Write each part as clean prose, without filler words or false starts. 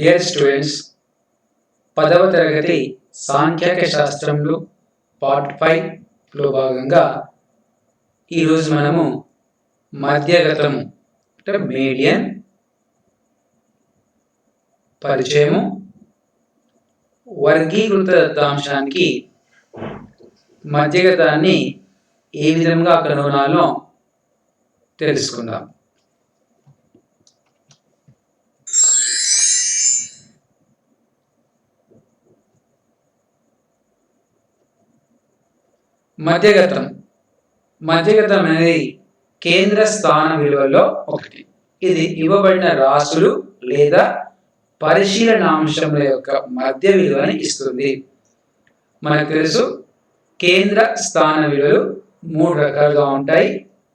Dear students, 10వ తరగతి సాంఖ్యక శాస్త్రంలో పార్ట్ 5లో భాగంగా ఈరోజు మనము మధ్యగతము అంటే మీడియన్ పరిచయము, వర్గీకృత దత్తాంశానికి మధ్యగతాన్ని ఏ విధంగా కనుగొనాలో తెలుసుకుందాం. మధ్యగతం అనేది కేంద్ర స్థాన విలువల్లో ఒకటి. ఇది ఇవ్వబడిన రాశులు లేదా పరిశీలనాంశముల యొక్క మధ్య విలువని ఇస్తుంది. మనకు తెలుసు కేంద్ర స్థాన విలువలు 3 రకాలుగా ఉంటాయి.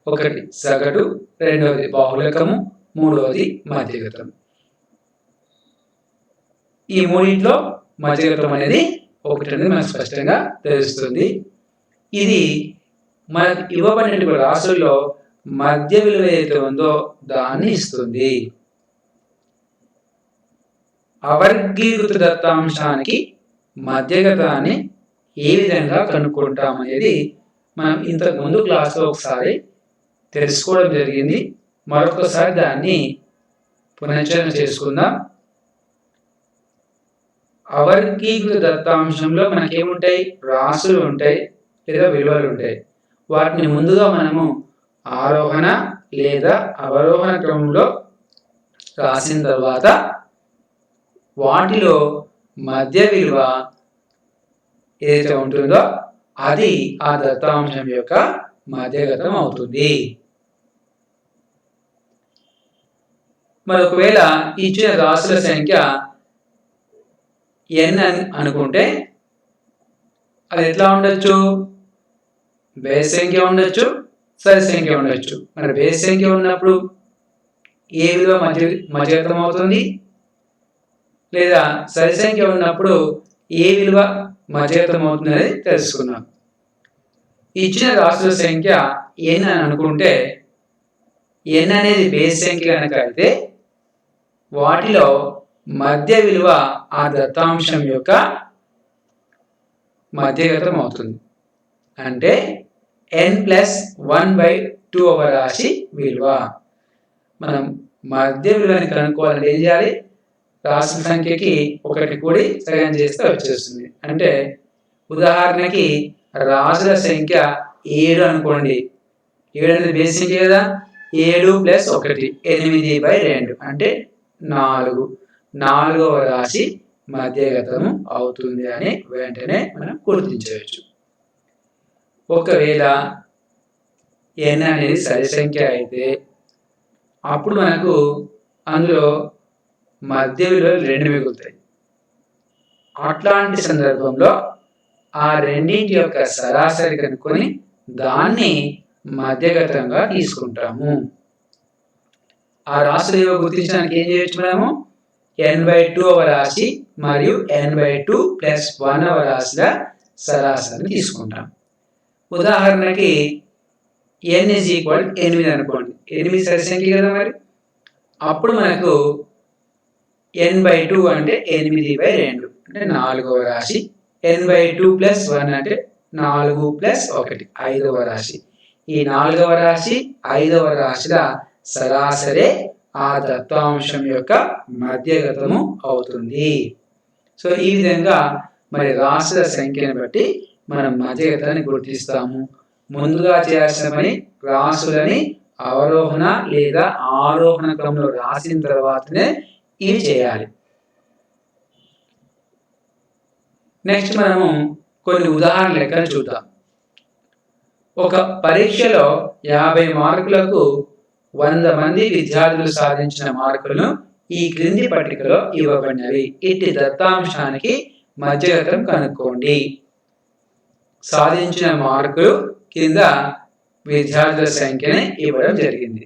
ఒకటి సగటు, రెండవది బాహుళకము, మూడవది మధ్యగతం. ఈ మూడింట్లో మధ్యగతం అనేది ఒకటి అనేది మనకు స్పష్టంగా తెలుస్తుంది. ఇది మనకు ఇవ్వబడినటువంటి రాశుల్లో మధ్య విలువ ఏదైతే ఉందో దాన్ని ఇస్తుంది. అవర్గీకృత దత్తాంశానికి మధ్యగతాన్ని ఏ విధంగా కనుక్కుంటాం అనేది మనం ఇంతకు ముందు క్లాస్లో ఒకసారి తెలుసుకోవడం జరిగింది. మరొకసారి దాన్ని పునశ్చరణ చేసుకుందాం. అవర్గీకృత దత్తాంశంలో మనకేముంటాయి? రాశులు ఉంటాయి లేదా విలువలు ఉంటాయి. వాటిని ముందుగా మనము ఆరోహణ లేదా అవరోహణ క్రమంలో రాసిన తర్వాత వాటిలో మధ్య విలువ ఏదైతే ఉంటుందో అది ఆ దత్తాంశం యొక్క మధ్యగతం అవుతుంది. మరి ఒకవేళ ఇచ్చిన రాశుల సంఖ్య n అని అనుకుంటే అది ఎట్లా ఉండొచ్చు? బేస్ సంఖ్య ఉండొచ్చు, సరి సంఖ్య ఉండొచ్చు. మరి బేస్ సంఖ్య ఉన్నప్పుడు ఏ విలువ మధ్యగతం అవుతుంది, లేదా సరి సంఖ్య ఉన్నప్పుడు ఏ విలువ మధ్యగతం అవుతుంది అనేది తెలుసుకున్నాం. ఇచ్చిన రాశుల సంఖ్య n అని అనుకుంటే n అనేది బేస్ సంఖ్య కనుక అయితే వాటిలో మధ్య విలువ ఆ దత్తాంశం యొక్క మధ్యగతం అవుతుంది. అంటే n+1/2 రాశి విలువ. మనం మధ్య విలువని కనుక్కోవాలంటే ఏం చేయాలి? రాశుల సంఖ్యకి ఒకటి కూడి సగం చేస్తే వచ్చేస్తుంది. అంటే ఉదాహరణకి రాశుల సంఖ్య 7 అనుకోండి. 7 అనేది బేస్ సంఖ్య కదా. 7 + 1 8/2 అంటే 4. 4వ రాశి మధ్యగతము అవుతుంది అని వెంటనే మనం గుర్తించవచ్చు. ఒకవేళ n అనేది సరి సంఖ్య అయితే అప్పుడు మనకు అందులో మధ్య విలువలు 2 మిగులుతాయి. అట్లాంటి సందర్భంలో ఆ రెండింటి యొక్క సరాసరి కనుక్కొని దాన్ని మధ్యగతంగా తీసుకుంటాము. ఆ రాశులు గుర్తించడానికి ఏం చేయొచ్చు? మనము n/2వ రాశి మరియు n/2 + 1వ రాశిల సరాసరిని తీసుకుంటాం. ఉదాహరణకి n = 8 అనుకోండి. 8 సరి సంఖ్య కదా. మరి అప్పుడు మనకు n/2 అంటే 8/2 అంటే 4వ రాశి. n/2 + 1 అంటే 4 + 1 5వ రాశి. ఈ 4వ రాశి 5వ రాశిల సరాసరే ఆ దత్తాంశం యొక్క మధ్యగతము అవుతుంది. సో ఈ విధంగా మరి రాశుల సంఖ్యను బట్టి మనం మధ్యగతాన్ని గుర్తిస్తాము. ముందుగా చేయాల్సిన పని రాశులని అవరోహణ లేదా ఆరోహణ క్రమంలో రాసిన తర్వాతనే ఇవి చేయాలి. నెక్స్ట్ మనము కొన్ని ఉదాహరణ లెక్కలు చూద్దాం. ఒక పరీక్షలో 50 మార్కులకు 100 మంది విద్యార్థులు సాధించిన మార్కులను ఈ క్రింది పట్టికలో ఇవ్వబడినవి. ఇట్టి దత్తాంశానికి మధ్యగతం కనుక్కోండి. సాధించిన మార్కులు కింద విద్యార్థుల సంఖ్యని ఇవ్వడం జరిగింది.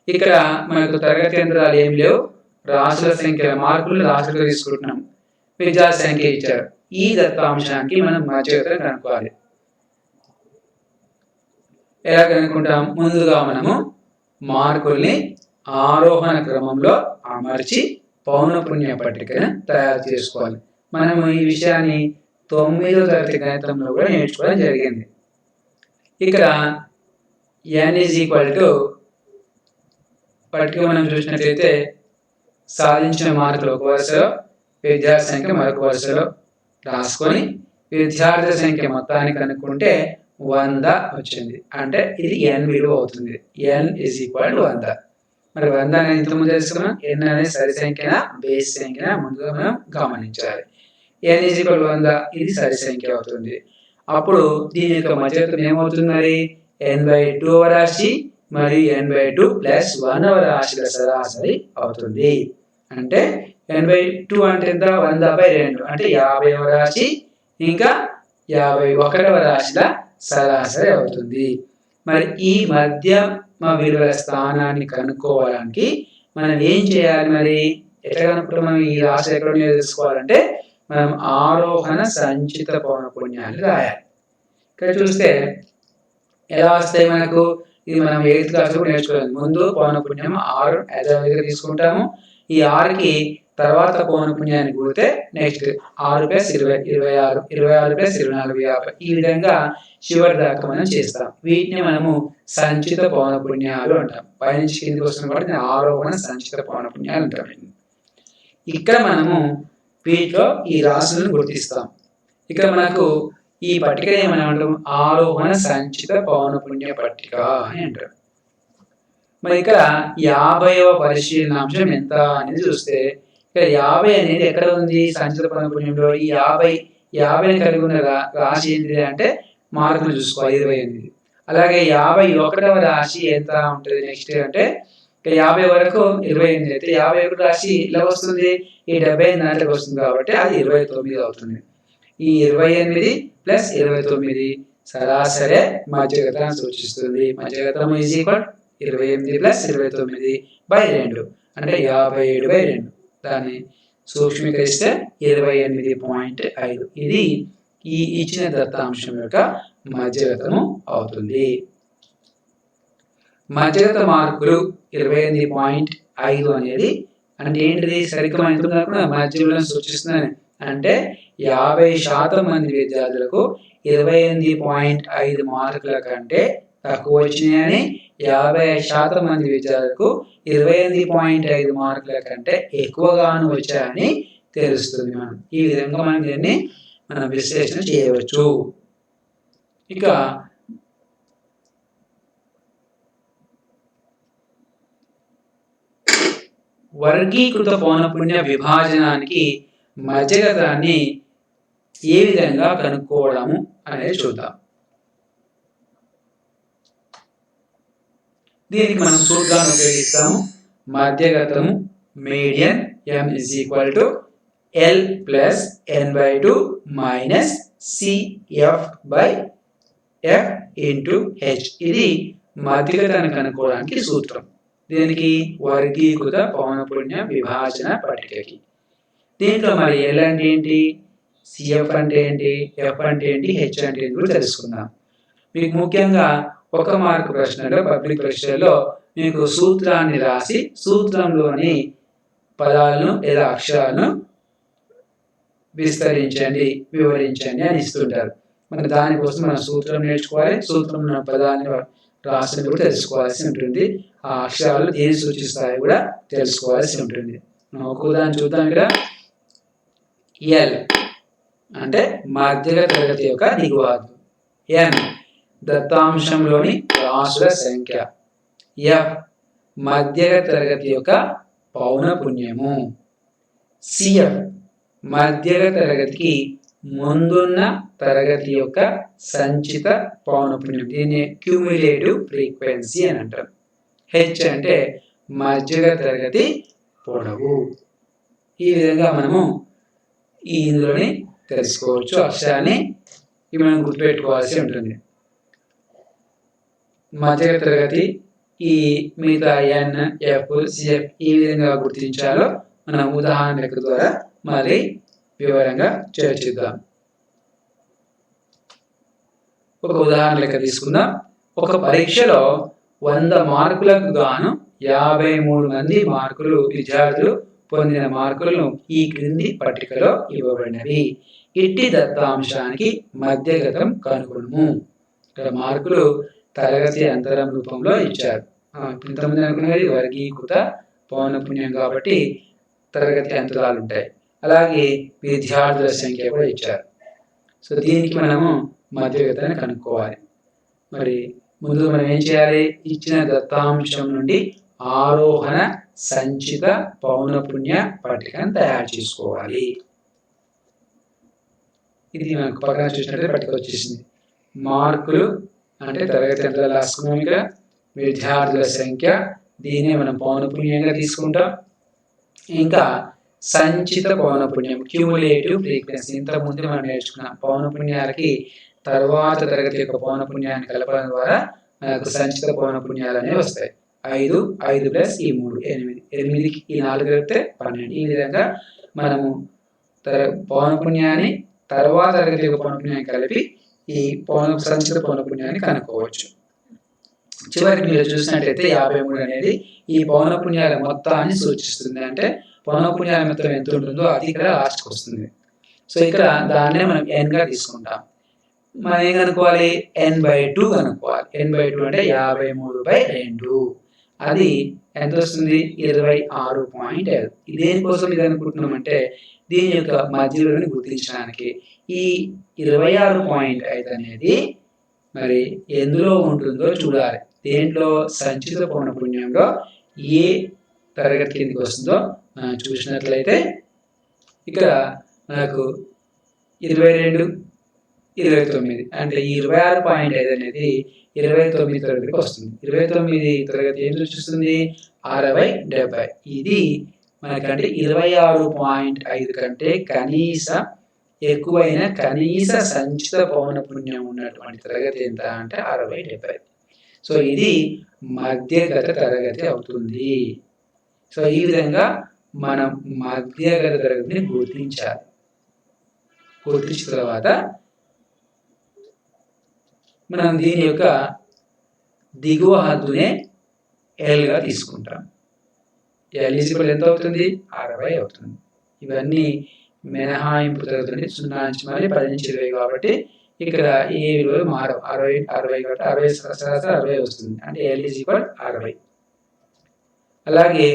ఇక్కడ మనకు తరగతి కేంద్రాలు ఏం లేవు. రాశుల సంఖ్య మార్కులు రాశులుగా తీసుకుంటున్నాం. విద్యార్థుల సంఖ్య ఇచ్చారు. ఈ దత్తాంశానికి మనం మధ్యగతం కనుక్కోవాలి. ఎలా కనుక్కుంటాం? ముందుగా మనము మార్కుల్ని ఆరోహణ క్రమంలో అమర్చి పౌనఃపున్య పట్టికను తయారు చేసుకోవాలి. మనము ఈ విషయాన్ని 9వ తరగతి గణితంలో కూడా నేర్చుకోవడం జరిగింది. ఇక్కడ n పట్టిక మనం చూసినట్లయితే సాధించిన మార్కులు ఒక వరుసలో, విద్యార్థి సంఖ్య మరొక వరుసలో రాసుకొని విద్యార్థి సంఖ్య మొత్తాన్ని కనుక్కుంటే 100 వచ్చింది. అంటే ఇది n విలువ అవుతుంది. n = 100. మరి 100 అనేది ఇంతకుముందు తెలుసుకున్నాం. n అనేది సరి సంఖ్యనా బేస్ సంఖ్యనా ముందుగా మనం గమనించాలి. n = 100 ఇది సరి సంఖ్య అవుతుంది. అప్పుడు దీని యొక్క మధ్యగతం ఏమవుతుంది? మరి n/2 రాశి మరియు n/2 + 1వ రాశిల సరాసరి అవుతుంది. అంటే n/2 అంటే ఎంత? 100/2 అంటే 50వ రాశి ఇంకా 51వ రాశిల సరాసరి అవుతుంది. మరి ఈ మధ్యమ విలువల స్థానాన్ని కనుక్కోవడానికి మనం ఏం చేయాలి? మరి ఎట్లా కనుక్కుంటాం? మనం ఈ రాశి ఎక్కడ తెలుసుకోవాలంటే మనం ఆరోహణ సంచిత పౌనఃపున్యాన్ని రాయాలి. ఇక్కడ చూస్తే ఎలా వస్తాయి మనకు? ఇది మనం 8th క్లాస్ లో నేర్చుకోవాలి. ముందు పౌనఃపున్యం 6 యథావిధిగా తీసుకుంటాము. ఈ 6కి తర్వాత పౌనఃపున్యాన్ని కూడితే నెక్స్ట్ 6 + 20 26, 26 + 24 50. ఈ విధంగా చివరి దాకా మనం చేస్తాం. వీటిని మనము సంచిత పౌనఃపున్యాలు అంటాం. పైనుంచి కిందికి వస్తున్న వాటిని ఆరోహణ సంచిత పౌనఃపున్యాలు అంటాం. ఇక్కడ మనము వీటిలో ఈ రాశులను గుర్తిస్తాం. ఇక్కడ మనకు ఈ పట్టిక ఏమని ఆరోహణ సంచిత పౌనఃపున్య పట్టిక అని అంటారు. మరి ఇక్కడ 50వ పరిశీలనాంశం ఎంత అనేది చూస్తే ఇక్కడ 50 అనేది ఎక్కడ ఉంది? సంచిత పౌనఃపున్యంలో ఈ 50ని కలిగి ఉన్న రాశి ఏంటిది అంటే మార్కులు చూసుకోవాలి 28. అలాగే 51వ రాశి ఎంత ఉంటుంది నెక్స్ట్ అంటే 50 వరకు 28 అయితే 51 రాశి ఇలా వస్తుంది. ఈ 75 దాంట్లోకి వస్తుంది కాబట్టి అది 29 అవుతుంది. ఈ 28 + 29 సరాసరి మధ్యగతాన్ని సూచిస్తుంది. మధ్యగతం = 28 + 29/2 అంటే 57/2. దాన్ని సూక్ష్మీకరిస్తే 28.5. ఇది ఈ ఇచ్చిన దత్తాంశం యొక్క మధ్యగతము అవుతుంది. మధ్యగత మార్కులు 28.5 అనేది అంటే ఏంటిది? సరిగ్గా మనం మధ్య విలువను సూచిస్తుందని అంటే 50% మంది విద్యార్థులకు 28.5 మార్కుల కంటే తక్కువ వచ్చినాయని, 50% మంది విద్యార్థులకు 28.5 మార్కుల కంటే ఎక్కువగాను వచ్చాయని తెలుస్తుంది. మనం ఈ విధంగా మనం దీన్ని విశ్లేషణ చేయవచ్చు. ఇక వర్గీకృత పౌనఃపున్య విభాజనానికి మధ్యగతాన్ని ఏ విధంగా కనుక్కోవడము అనేది చూద్దాం. దీనికి మనం సూత్రాన్ని ఉపయోగిస్తాము. మధ్యగతము median m = L + n/2 - CF/F × H. ఇది మధ్యగతాన్ని కనుక్కోవడానికి సూత్రం. దీనికి వర్గీకృత పౌనఃపున్య విభాజన పట్టికకి. దీంట్లో మరి L అంటే ఏంటి, CF అంటే ఏంటి, F అంటే ఏంటి, H అంటే ఏంటి కూడా తెలుసుకుందాం. మీకు ముఖ్యంగా 1 మార్కు ప్రశ్నలో పబ్లిక్ పరీక్షల్లో మీకు సూత్రాన్ని రాసి సూత్రంలోని పదాలను లేదా అక్షరాలను విస్తరించండి, వివరించండి అని ఇస్తుంటారు. మరి దానికోసం మనం సూత్రం నేర్చుకోవాలి. సూత్రంలో పదాన్ని రాసి కూడా తెలుసుకోవాల్సి ఉంటుంది. ఆ అక్షరాలు దేని సూచిస్తాయి కూడా తెలుసుకోవాల్సి ఉంటుంది. ఒక ఉదాహరణ చూద్దాం. ఇక్కడ L అంటే మధ్యగత తరగతి యొక్క దిగువాదు, n దత్తాంశంలోని రాశుల సంఖ్య, F మధ్యగత తరగతి యొక్క పౌనఃపున్యము, CF మధ్యగత తరగతికి ముందున్న తరగతి యొక్క సంచిత పౌనఃపున్యం. దీన్ని క్యూములేటివ్ ఫ్రీక్వెన్సీ అని అంటారు. H అంటే మధ్యగత తరగతి పొడవు. ఈ విధంగా మనము ఇందులోని తెలుసుకోవచ్చు. అక్షరాన్ని ఇవి మనం గుర్తుపెట్టుకోవాల్సి ఉంటుంది. మధ్యగత తరగతి ఈ మిగతా n, f, cf ఈ విధంగా గుర్తించాలో మనం ఉదాహరణ లెక్క ద్వారా మళ్ళీ వివరంగా చర్చిద్దాం. ఒక ఉదాహరణ లెక్క తీసుకుందాం. ఒక పరీక్షలో 100 మార్కులకు గాను 53 మంది విద్యార్థులు పొందిన మార్కులను ఈ క్రింది పట్టికలో ఇవ్వబడినవి. ఇట్టి దత్తాంశానికి మధ్యగతం కనుగొనుము. ఇక్కడ మార్కులు తరగతి అంతరం రూపంలో ఇచ్చారు. ఇంతకుముందు అనుకున్నది వర్గీకృత పౌనఃపున్యం కాబట్టి తరగతి అంతరాలు ఉంటాయి. అలాగే విద్యార్థుల సంఖ్య కూడా ఇచ్చారు. సో దీనికి మనము మధ్యగతాన్ని కనుక్కోవాలి. మరి ముందు మనం ఏం చేయాలి? ఇచ్చిన దత్తాంశం నుండి ఆరోహణ సంచిత పౌనఃపున్య పట్టికను తయారు చేసుకోవాలి. ఇది మనకు పక్కన చూసినట్లయితే పట్టిక వచ్చేసింది. మార్కులు అంటే తరగతి అంతరాలు రాసుకున్నాం. ఇక్కడ విద్యార్థుల సంఖ్య, దీన్ని మనం పౌనఃపున్యంగా తీసుకుంటాం. ఇంకా సంచిత పౌనఃపున్యం, క్యూములేటివ్ ఫ్రీక్వెన్సీ, ఇంతకుముందు మనం నేర్చుకున్నాం. పౌనఃపున్యాలకి తర్వాత తరగతి యొక్క పౌనఃపున్యాన్ని కలపడం ద్వారా మనకు సంచిత పౌనఃపున్యాలు అనేవి వస్తాయి. 5 ప్లస్ ఈ 3 8, 8కి ఈ 4 కలిపితే 12. ఈ విధంగా మనము పౌనఃపున్యాన్ని తర్వాత తరగతి యొక్క పౌనఃపున్యాన్ని కలిపి ఈ సంచిత పౌనఃపున్యాన్ని కనుక్కోవచ్చు. చివరికి మీరు చూసినట్లయితే 53 అనేది ఈ పౌనఃపున్యాల మొత్తాన్ని సూచిస్తుంది. అంటే పౌనఃపున్యాల మొత్తం ఎంత ఉంటుందో అది ఇక్కడ లాస్ట్కి వస్తుంది. సో ఇక్కడ దాన్నే మనం n గా తీసుకుంటాం. మనం ఏం కనుక్కోవాలి? n/2 కనుక్కోవాలి. n/2 అంటే 53/2. అది ఎంత వస్తుంది? 26.5. దేనికోసం ఇది అనుకుంటున్నామంటే దీని యొక్క మధ్యలోని గుర్తించడానికి. ఈ 26.5 అనేది మరి ఎందులో ఉంటుందో చూడాలి. దేంట్లో? సంచిత పౌనఃపున్యంలో ఏ తరగతి కిందకి వస్తుందో మనం చూసినట్లయితే ఇక్కడ మనకు 22, 29 అంటే ఈ 26.5 అనేది 29 తరగతికి వస్తుంది. 29 తరగతి ఏం సూచిస్తుంది? 60, 70. ఇది మనకంటే 26.5 కంటే ఎక్కువైన కనీస సంచిత పౌనఃపున్యం ఉన్నటువంటి తరగతి ఎంత అంటే 60, 70. సో ఇది మధ్యగత తరగతి అవుతుంది. సో ఈ విధంగా మనం మధ్యగత తరగతిని గుర్తించాలి. గుర్తించిన తర్వాత మనం దీని యొక్క దిగువ హద్దునే L గా తీసుకుంటాం. L ఎంత అవుతుంది? 60 అవుతుంది. ఇవన్నీ మినహాయింపు తరగతి 0 నుంచి మరి 10 నుంచి 20 కాబట్టి ఇక్కడ ఏ విలువలు మారవు. 60 కాబట్టి 60 వస్తుంది. అంటే L 60. అలాగే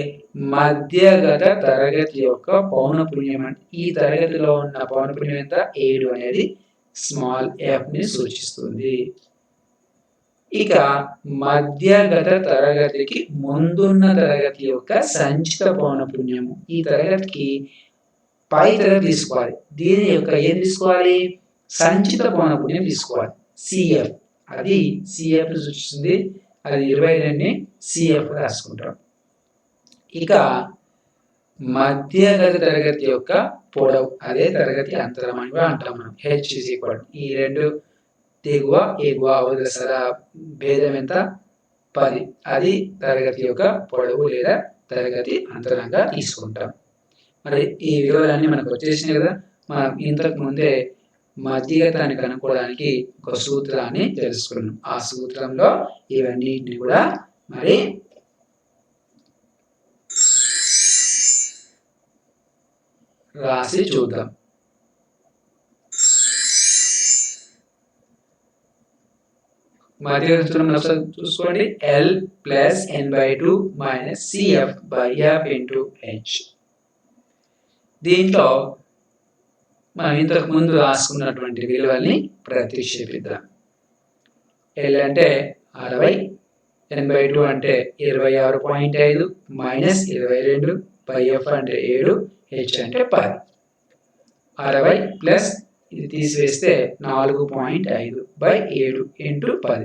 మధ్యగత తరగతి యొక్క పౌనఃపున్యం అంటే ఈ తరగతిలో ఉన్న పౌనఃపున్యం ఎంత? 7 అనేది స్మాల్ f ని సూచిస్తుంది. ఇక మధ్యగత తరగతికి ముందున్న తరగతి యొక్క సంచిత పౌనఃపున్యము, ఈ తరగతికి పై తరగతి తీసుకోవాలి. దీని యొక్క ఏం తీసుకోవాలి? సంచిత పౌనఃపున్యం తీసుకోవాలి. CF, అది CF ని సూచిస్తుంది. అది 22ని CF రాసుకుంటాం. ఇక మధ్యగత తరగతి యొక్క పొడవు, అదే తరగతి అంతరం అని కూడా అంటాం మనం. H ఈ రెండు దిగువ ఎగువ అవసర భేదం ఎంత? 10. అది తరగతి యొక్క పొడవు లేదా తరగతి అంతరంగా తీసుకుంటాం. మరి ఈ వివరాలన్నీ మనకు వచ్చేసినాయి కదా. మనం ఇంతకు ముందే మధ్యగతాన్ని కనుక్కోవడానికి ఒక సూత్రాన్ని తెలుసుకున్నాం. ఆ సూత్రంలో ఇవన్నిటిని కూడా మరి రాసి చూద్దాం. మధ్యగత సూత్రం ఒకసారి చూసుకోండి. L + n/2 - CF/F × H. దీంట్లో మనం ఇంతకు ముందు రాసుకున్నటువంటి విలువల్ని ప్రతిక్షేపిద్దాం. L అంటే 60, n/2 అంటే 26.5 - 22, F అంటే 7, H అంటే 10. 60 ప్లస్ ఇది తీసివేస్తే 4.5/7 × 10.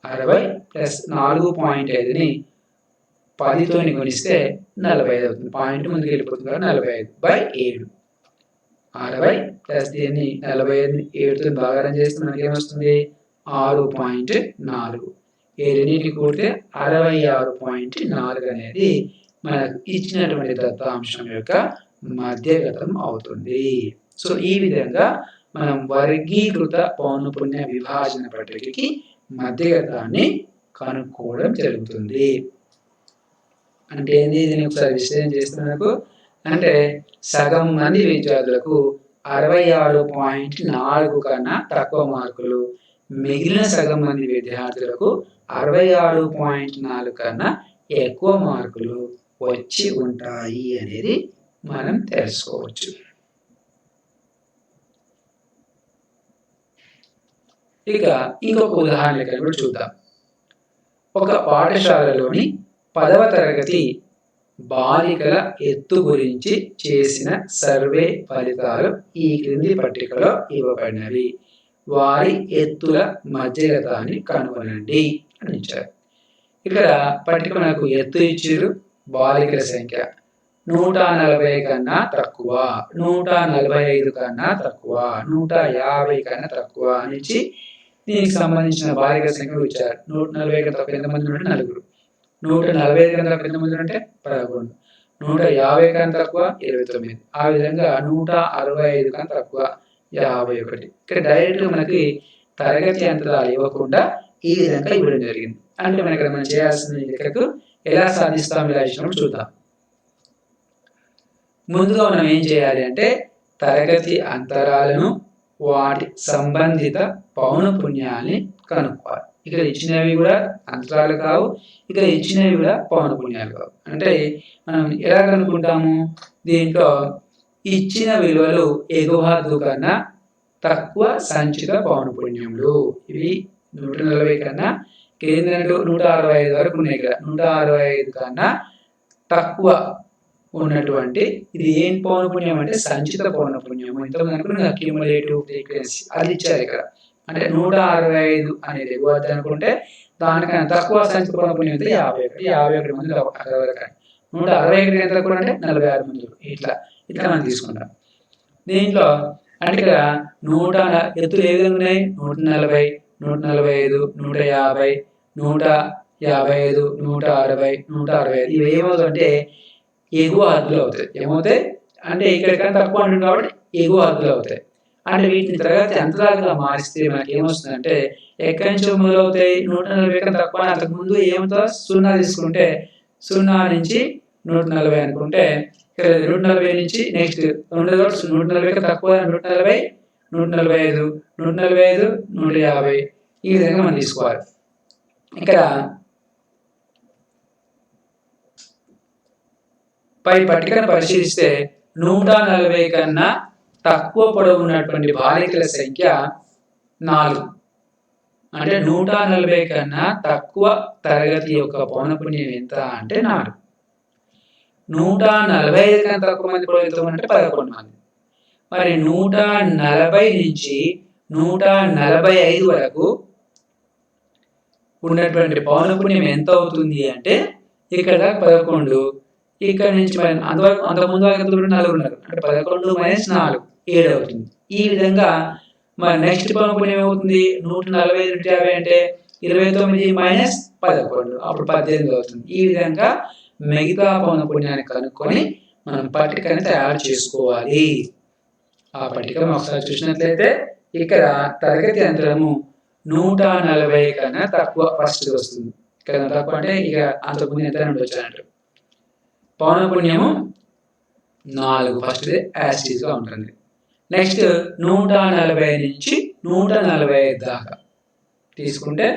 60 ప్లస్ 4.5ని 10తో గుణిస్తే 45 అవుతుంది. పాయింట్ ముందుకు వెళ్ళిపోతుంది కదా. 45/7. 60 ప్లస్ దీన్ని 45ని 7తో భాగారం చేస్తే మనకి ఏమొస్తుంది? 6.4. ఈ రెండింటిని కూడితే 66.4 అనేది మనకు ఇచ్చినటువంటి దత్తాంశం యొక్క మధ్యగతం అవుతుంది. సో ఈ విధంగా మనం వర్గీకృత పౌనఃపున్య విభాజన పట్టికకి మధ్యగతాన్ని కనుక్కోవడం జరుగుతుంది. అంటే దీన్ని ఒకసారి విశ్లేషణ చేస్తే మనకు అంటే సగం మంది విద్యార్థులకు 66.4 కన్నా తక్కువ మార్కులు, మిగిలిన సగం మంది విద్యార్థులకు 66.4 కన్నా ఎక్కువ మార్కులు వచ్చి ఉంటాయి అనేది మనం తెలుసుకోవచ్చు. ఇక ఇంకొక ఉదాహరణ కూడా చూద్దాం. ఒక పాఠశాలలోని 10వ తరగతి బాలికల ఎత్తు గురించి చేసిన సర్వే ఫలితాలు ఈ క్రింది పట్టికలో ఇవ్వబడినవి. వారి ఎత్తుల మధ్యగతాన్ని కనుగొనండి అని ఇచ్చారు. ఇక్కడ పట్టిక మనకు ఎత్తు ఇచ్చారు, బాలికల సంఖ్య 140 కన్నా తక్కువ, 145 కన్నా తక్కువ, 150 కన్నా తక్కువ అని ఇచ్చి దీనికి సంబంధించిన బాలికల సంఖ్య ఇచ్చారు. 140 కన్నా తక్కువ ఎంతమంది ఉంటే 4, 145 కన్నా తక్కువ ఎంతమంది ఉంటే 11, 150 కన్నా తక్కువ 29, ఆ విధంగా 165 కన్నా తక్కువ 51. ఇక్కడ డైరెక్ట్ మనకి తరగతి అంతరాలు ఇవ్వకుండా ఈ విధంగా ఇవ్వడం జరిగింది. అంటే మనకి మనం చేయాల్సిన లెక్కకు ఎలా సాధిస్తాం ఇలా ఇచ్చినప్పుడు చూద్దాం. ముందుగా మనం ఏం చేయాలి అంటే తరగతి అంతరాలను, వాటి సంబంధిత పౌనపున్యాన్ని కనుక్కోవాలి. ఇక్కడ ఇచ్చినవి కూడా అంతరాలు కావు, ఇక్కడ ఇచ్చినవి కూడా పౌనపున్యాలు కావు. అంటే మనం ఎలా కనుక్కుంటాము? దీంట్లో ఇచ్చిన విలువలు ఎగువ హద్దు కన్నా తక్కువ సంచిత పౌనపున్యములు. ఇవి 140 కన్నా కేంద్రంలో 165 వరకు ఉన్నాయి. ఇక్కడ 165 కన్నా తక్కువ ఉన్నటువంటి ఇది ఏం పౌనపున్యం అంటే సంచిత పౌనపున్యం. ఇంతకుముందు క్యూములేటివ్ ఫ్రీక్వెన్సీ అది ఇచ్చారు ఇక్కడ. అంటే 165 అనేది ఎగువ హద్దు అనుకుంటే దానికన్నా తక్కువ సంచిత పౌనపున్యం అయితే 51 మంది 161 ఎంత తక్కువ అంటే 46 మంది. ఇట్లా మనం తీసుకుంటాం. దీంట్లో అంటే ఇక్కడ ఎత్తులు ఏ విధంగా ఉన్నాయి? 140, 145, 150, 155, 160, 165. ఇవి ఏమవుతుందంటే ఎగువ హద్దులు అవుతాయి. ఏమవుతాయి అంటే ఇక్కడికన్నా తక్కువ ఉంటుంది కాబట్టి ఎగువ హద్దులు అవుతాయి. అంటే వీటిని తరగతి అంతరాలుగా మారిస్తే మనకి ఏమొస్తుందంటే ఎక్కడి నుంచి మొదలవుతాయి? 140 కన్నా తక్కువ. అంతకుముందు ఏమవుతుందో 0 తీసుకుంటే 0 నుంచి 140 అనుకుంటే 140 నుంచి నెక్స్ట్ 140 తక్కువ 140, 145, 145, 150 ఈ విధంగా మనం తీసుకోవాలి. ఇక్కడ పై పట్టికను పరిశీలిస్తే 140 కన్నా తక్కువ పొడవు ఉన్నటువంటి బాలికల సంఖ్య 4. అంటే 140 కన్నా తక్కువ తరగతి యొక్క పౌనపున్యం ఎంత అంటే 4. 145 కన్నా తక్కువ మంది పొడవు అంటే 11 మంది. మరి 140 నుంచి 145 వరకు ఉన్నటువంటి పౌనపున్యం ఎంత అవుతుంది అంటే ఇక్కడ 11, ఇక్కడ నుంచి అంతకుముందు 4 ఉన్నారు అంటే 11 మైనస్ 4 7 అవుతుంది. ఈ విధంగా మరి నెక్స్ట్ పౌనపున్యం ఏమవుతుంది? 140 నుంచి 50 అంటే 29 మైనస్ 11 అప్పుడు 18 అవుతుంది. ఈ విధంగా మిగతా పౌనపున్యాన్ని కనుక్కొని మనం పట్టికని తయారు చేసుకోవాలి. ఆ పట్టిక ఒకసారి చూసినట్లయితే ఇక్కడ తరగతి అంతరము 140 కన్నా తక్కువ ఫస్ట్ వస్తుంది. ఇక్కడ తక్కువ అంటే ఇక అంతకుముందు ఎంత ఉండొచ్చు అన్నట్టు. పౌనపున్యము 4 ఫస్ట్ యాసిడ్ గా ఉంటుంది. నెక్స్ట్ 140 నుంచి 145 దాకా తీసుకుంటే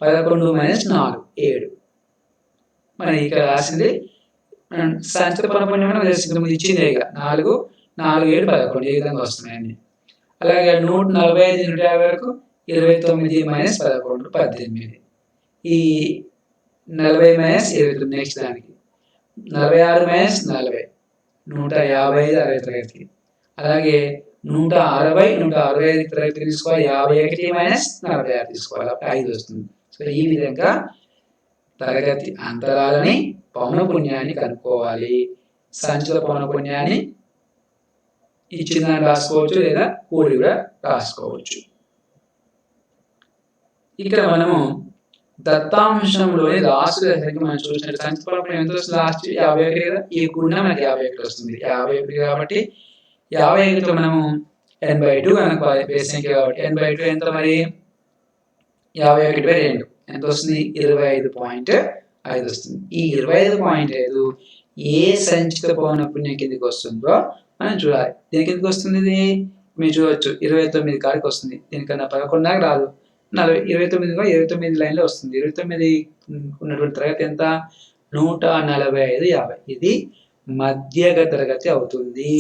11 మైనస్ 4 7. మరి ఇక్కడ రాసింది సంచిత పౌనపున్యం ఇచ్చిందే ఇక 4, 4, 7, 11 ఈ విధంగా వస్తున్నాయండి. అలాగే 145 నుండి 50 వరకు 29 మైనస్ 11 18. ఈ 40 మైనస్ 29 నెక్స్ట్ దానికి 46 మైనస్ 40 155 60 తరగతికి. అలాగే 160 165 తరగతి తీసుకోవాలి. 51 మైనస్ 46 తీసుకోవాలి. అప్పుడు 5 వస్తుంది. సో ఈ విధంగా తరగతి అంతరాలని పౌనపున్యాన్ని కనుక్కోవాలి. సంచిత పౌనపున్యాన్ని ఇచ్చిన దాన్ని రాసుకోవచ్చు లేదా కూడి కూడా రాసుకోవచ్చు. ఇక్కడ మనము దత్తాంశంలోని లాస్ట్ దగ్గరికి మనం చూసినట్టు సంచిత పౌనపున్యం ఎంత వస్తుంది? లాస్ట్ 51 కదా. ఈ కూడిన మనకి 51 వస్తుంది. 51 కాబట్టి 51తో మనము n/2 అనుకోవాలి. బేస్ సంఖ్య కాబట్టి n/2 ఎంత మరి? 51/2 ఎంత వస్తుంది? 25.5 వస్తుంది. ఈ 25.5 ఏ సంచిత పౌనఃపున్యం కిందకి వస్తుందో మనం చూడాలి. దేని కిందకి వస్తుంది ఇది? మీరు చూడొచ్చు 29 కాడికి వస్తుంది. దీనికన్నా 11 దాకా రాదు. 29 కూడా 29 లైన్‌లో వస్తుంది. 29 ఉన్నటువంటి తరగతి ఎంత? 145, 50. ఇది మధ్యగ తరగతి అవుతుంది.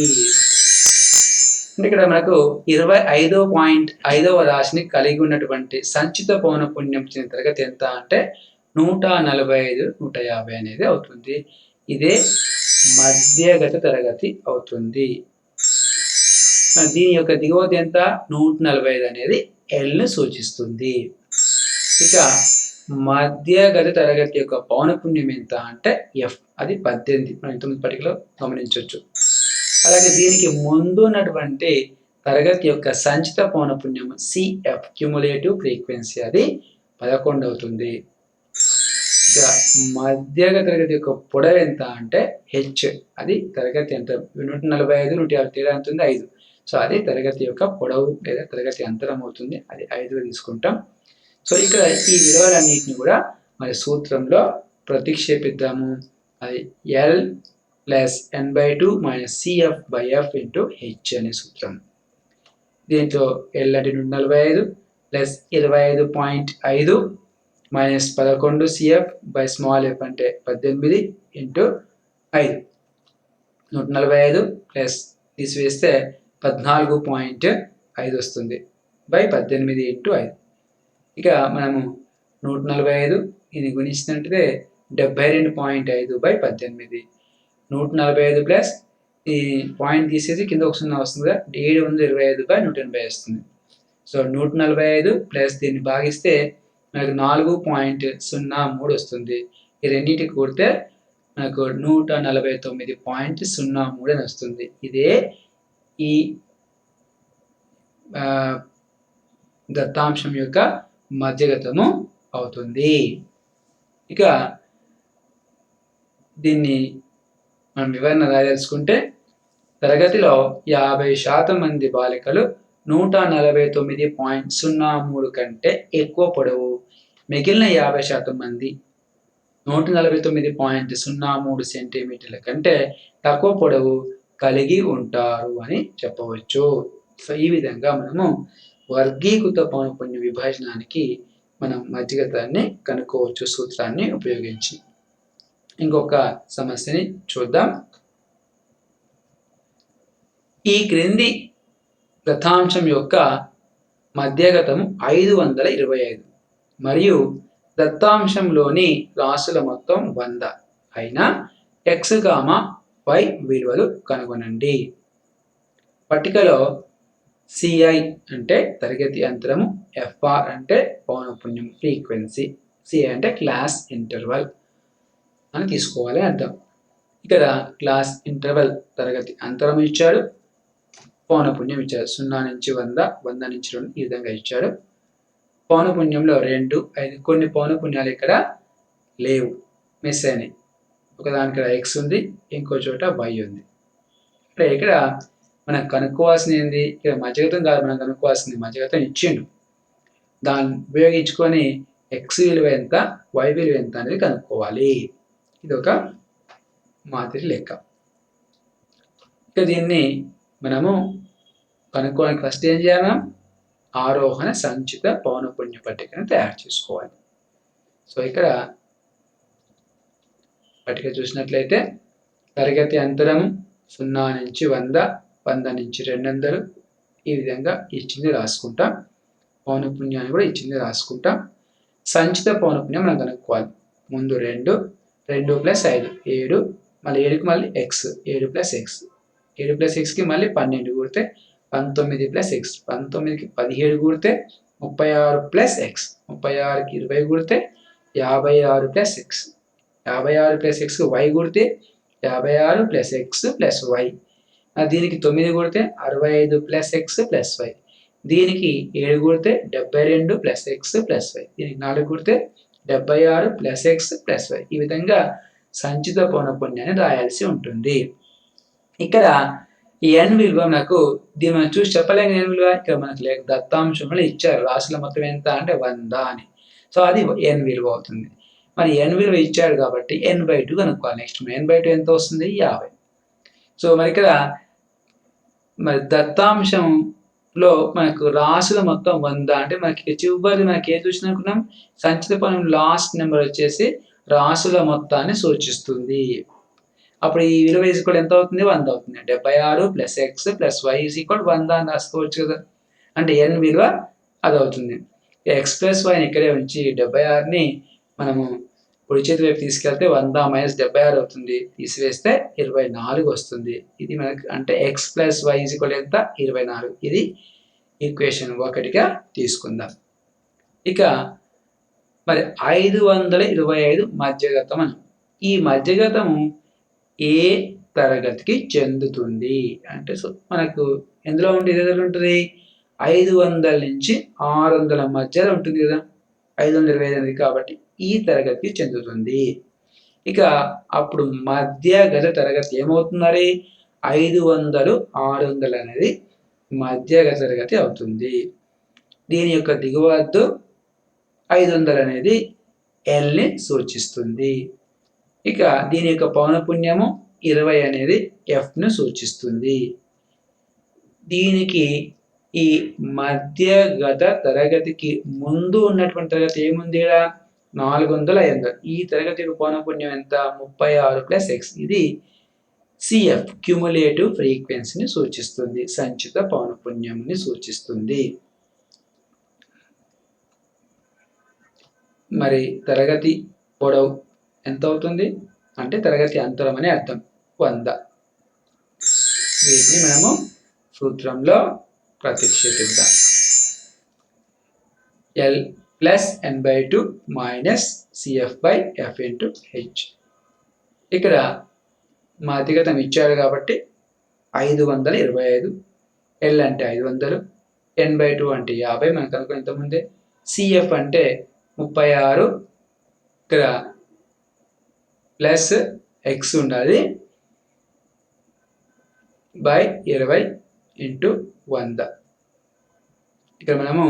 అంటే ఇక్కడ మనకు 25.5వ రాశిని కలిగి ఉన్నటువంటి సంచిత పౌనఃపున్యం చెందిన తరగతి ఎంత అంటే 145, 150 అనేది అవుతుంది. ఇదే మధ్యగత తరగతి అవుతుంది. దీని యొక్క దిగువది ఎంత? 145 అనేది Lను సూచిస్తుంది. ఇక మధ్యగత తరగతి యొక్క పౌనఃపున్యం ఎంత అంటే F. అది 18. మనం ఇంతకుముందు పట్టికలో గమనించవచ్చు. అలాగే దీనికి ముందు ఉన్నటువంటి తరగతి యొక్క సంచిత పౌనఃపున్యం CF క్యుములేటివ్ ఫ్రీక్వెన్సీ అది 11 అవుతుంది. ఇక మధ్యగత తరగతి యొక్క పొడవు ఎంత అంటే H. అది తరగతి ఎంత? 145, 150 తేడా ఎంత ఉంది? 5. సో అది తరగతి యొక్క పొడవు లేదా తరగతి అంతరం అవుతుంది. అది 5గా తీసుకుంటాం. సో ఇక్కడ ఈ విలువలన్నిటిని కూడా మరి సూత్రంలో ప్రతిక్షేపిద్దాము. అది L plus n/2 minus CF/F into H అనే సూత్రం. దీంట్లో L అంటే 145 plus 25.5 minus 11 CF by small f అంటే 18 ఇంటూ 5. 145 ప్లస్ తీసివేస్తే 14.5 వస్తుంది బై 18 ఇంటూ 5. ఇక మనము 145 ఇది గుణించినట్లయితే 72.5 బై 18. 145 ప్లస్ ఈ పాయింట్ తీసేసి కింద ఒక 0 వస్తుంది కదా, 725 బై 180 వస్తుంది. సో 145 ప్లస్ దీన్ని భాగిస్తే మనకు 4.03 వస్తుంది. ఈ రెండింటికి కూడితే మనకు 149.03 అని వస్తుంది. ఇదే ఈ దత్తాంశం యొక్క మధ్యగతము అవుతుంది. ఇక దీన్ని మనం వివరణ రాయదలుచుకుంటే తరగతిలో 50% మంది బాలికలు 149.03 కంటే ఎక్కువ పొడవు, మిగిలిన 50% మంది 149.03 సెంటీమీటర్ల కంటే తక్కువ పొడవు కలిగి ఉంటారు అని చెప్పవచ్చు. సో ఈ విధంగా మనము వర్గీకృత పౌనఃపున్య విభజనానికి మనం మధ్యగతాన్ని కనుక్కోవచ్చు సూత్రాన్ని ఉపయోగించి. ఇంకొక సమస్యని చూద్దాం. ఈ క్రింది దత్తాంశం యొక్క మధ్యగతము 525 మరియు దత్తాంశంలోని రాశుల మొత్తం 100 అయిన x, y విలువలు కనుగొనండి. పట్టికలో CI అంటే తరగతి అంతరము, FR అంటే పౌనఃపున్యం ఫ్రీక్వెన్సీ, CI అంటే క్లాస్ ఇంటర్వల్ అని తీసుకోవాలి అర్థం. ఇక్కడ క్లాస్ ఇంటర్వల్ తరగతి అంతరం ఇచ్చాడు, పౌనఃపున్యం ఇచ్చాడు. 0 నుంచి 100, 100 నుంచి 2 ఈ విధంగా ఇచ్చాడు. పౌనఃపున్యంలో 2, 5 కొన్ని పౌనఃపున్యాలు ఇక్కడ లేవు, మిస్ అయినాయి. ఒకదానికి x ఉంది, ఇంకో చోట y ఉంది. అంటే ఇక్కడ మనం కనుక్కోవాల్సింది ఏంది? ఇక్కడ మధ్యగతం కాదు మనం కనుక్కోవాల్సింది, మధ్యగతం ఇచ్చిండు. దాన్ని ఉపయోగించుకొని x విలువ ఎంత, y విలువ ఎంత అనేది కనుక్కోవాలి. ఇది ఒక మాదిరి లెక్క. ఇక దీన్ని మనము కనుక్కోవడానికి ఫస్ట్ ఏం చేయాలి? ఆరోహణ సంచిత పౌనఃపున్య పట్టికను తయారు చేసుకోవాలి. సో ఇక్కడ పట్టిక చూసినట్లయితే తరగతి అంతరము 0 నుంచి 100, 100 నుంచి 200 ఈ విధంగా ఇచ్చింది రాసుకుంటాం. పౌనఃపున్యాన్ని కూడా ఇచ్చింది రాసుకుంటాం. సంచిత పౌనఃపున్యం మనం కనుక్కోవాలి. ముందు 2, 2 ప్లస్ 5 7, మళ్ళీ 7కి మళ్ళీ x 7 ప్లస్ x 7 ప్లస్ xకి మళ్ళీ 12 కూడితే 19 ప్లస్ x 19కి 17 కూడితే 36 ప్లస్ x 36కి 20 కూడితే 56 plus x 56 plus x y కూడితే 56 ప్లస్ x ప్లస్ y. దీనికి 9 కూడితే 65 ప్లస్ x ప్లస్ y. దీనికి 7 కూడితే 72 ప్లస్ x ప్లస్ y. దీనికి 4 కూడితే 76 ప్లస్ x ప్లస్ y. ఈ విధంగా సంచిత పౌనఃపున్యాన్ని రాయాల్సి ఉంటుంది. ఇక్కడ ఈ n విలువ మనకు దీన్ని మనం చూసి చెప్పలేం. n విలువ ఇక్కడ మనకు దత్తాంశంలో ఇచ్చారు, రాశుల మొత్తం ఎంత అంటే 100 అని. సో అది n విలువ అవుతుంది. మరి n విలువ ఇచ్చాడు కాబట్టి n/2 కనుక్కోవాలి. నెక్స్ట్ n/2 ఎంత వస్తుంది? 50. సో మరి ఇక్కడ మరి దత్తాంశంలో మనకు రాసుల మొత్తం 100 అంటే మనకి చివరి మనకి ఏది చూసినాం సంచిత పదం లాస్ట్ నెంబర్ వచ్చేసి రాసుల మొత్తాన్ని సూచిస్తుంది. అప్పుడు ఈ విలువ ఈక్వల్ ఎంత అవుతుంది? 100 అవుతుంది. 76 plus X plus Y equal 100 అని రాసుకోవచ్చు కదా. అంటే n విలువ అది అవుతుంది. ఎక్స్ ప్లస్ వైని ఇక్కడే ఉంచి 76ని మనము కుడి చేతి వైపు తీసుకెళ్తే 100 మైనస్ 76 అవుతుంది. తీసివేస్తే 24 వస్తుంది. ఇది మనకి అంటే ఎక్స్ ప్లస్ వై ఈక్వల్ ఎంత? 24. ఇది ఈక్వేషన్ 1గా తీసుకుందాం. ఇక మరి 525 మధ్యగతం అని. ఈ మధ్యగతము ఏ తరగతికి చెందుతుంది అంటే మనకు ఎందులో ఉంటుంది? 500 నుంచి 600 మధ్యలో ఉంటుంది కదా. 525 కాబట్టి ఈ తరగతికి చెందుతుంది. ఇక అప్పుడు మధ్యగత తరగతి ఏమవుతుంది? 500, 600 అనేది మధ్యగత తరగతి అవుతుంది. దీని యొక్క దిగువ హద్దు 500 అనేది ఎల్ని సూచిస్తుంది. ఇక దీని యొక్క పౌనపున్యము 20 అనేది ఎఫ్ను సూచిస్తుంది. దీనికి ఈ మధ్యగత తరగతికి ముందు ఉన్నటువంటి తరగతి ఏముంది? 400, ఈ తరగతి యొక్క పౌనపున్యం ఎంత? 36 ప్లస్ ఎక్స్. ఇది సిఎఫ్ క్యుములేటివ్ ఫ్రీక్వెన్సీని సూచిస్తుంది, సంచిత పౌనపున్యంని సూచిస్తుంది. మరి తరగతి పొడవు ఎంత అవుతుంది అంటే తరగతి అంతరం అని అర్థం 100. వీటిని మనము సూత్రంలో ప్రతిక్షేపిద్దాం. L plus n/2 minus CF/F into H. ఇక్కడ మధ్యగతం ఇచ్చాడు కాబట్టి 525, L అంటే 500, n/2 అంటే 50 మనకు అనుకున్న ఇంతకుముందే. CF అంటే 36, ఇక్కడ ప్లస్ ఎక్స్ ఉండాలి బై 20 ఇంటూ 100. ఇక్కడ మనము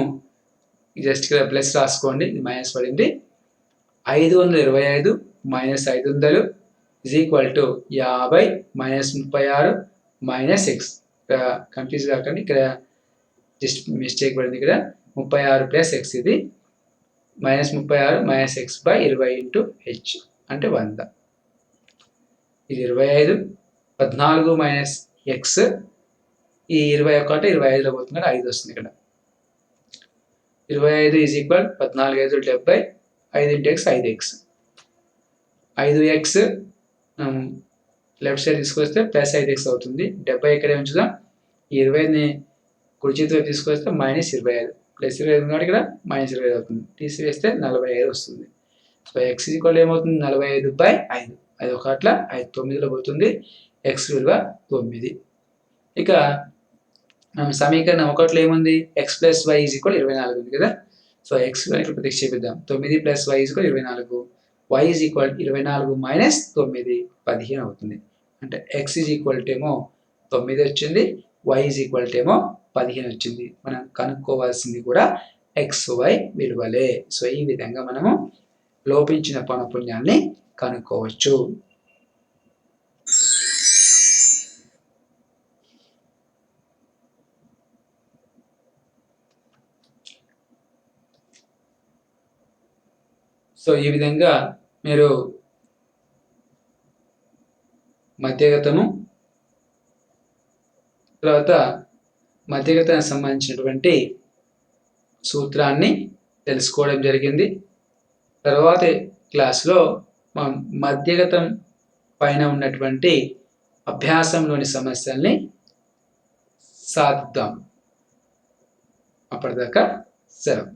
జస్ట్ ఇక్కడ ప్లస్ రాసుకోండి, ఇది మైనస్ పడింది. 525 minus 500 is equal to 50 minus 36 minus X. ఇక్కడ కన్ఫ్యూజ్ కాకండి, ఇక్కడ జస్ట్ మిస్టేక్ పడింది. ఇక్కడ 36 ప్లస్ ఎక్స్, ఇది minus 36 minus X by 20 into H అంటే 100. ఇది 25, 14 మైనస్ ఎక్స్, ఈ 21 25లో పోతుంది కదా, 5 వస్తుంది ఇక్కడ. 25 is equal 14 5 70, 5 into X 5x. 5x left side తీసుకొస్తే ప్లస్ 5x అవుతుంది. 70 ఇక్కడే ఉంచుదాం. ఈ 25ని కుడి చేతి వైపు తీసుకొస్తే మైనస్ 25, ప్లస్ 25 కాబట్టి ఇక్కడ మైనస్ 25 అవుతుంది. తీసివేస్తే 45 వస్తుంది. సో ఎక్స్ ఈక్వల్ ఏమవుతుంది? 45/5. అది ఒక అట్లా 5 9లో పోతుంది. ఎక్స్ విలువ 9. ఇక మనం సమీకరణం 1లో ఏముంది? X plus Y is equal 24 ఉంది కదా. సో ఎక్స్ ఇక్కడ ప్రతిక్షేపిద్దాం. 9 plus Y is equal 24, Y is equal 24 minus 9 15 అవుతుంది. అంటే ఎక్స్ ఈజ్ ఈక్వల్ ఏమో 9 వచ్చింది, వై ఈజ్ ఈక్వల్ ఏమో 15 వచ్చింది. మనం కనుక్కోవాల్సింది కూడా ఎక్స్ వై విలువలే. సో ఈ విధంగా మనము లోపించిన పౌనపున్యాన్ని కనుక్కోవచ్చు. సో ఈ విధంగా మీరు మధ్యగతము తర్వాత మధ్యగతానికి సంబంధించినటువంటి సూత్రాన్ని తెలుసుకోవడం జరిగింది. తర్వాత క్లాస్లో మనం మధ్యగతం పైన ఉన్నటువంటి అభ్యాసంలోని సమస్యల్ని సాధిద్దాం. అప్పటిదాకా సెలవు.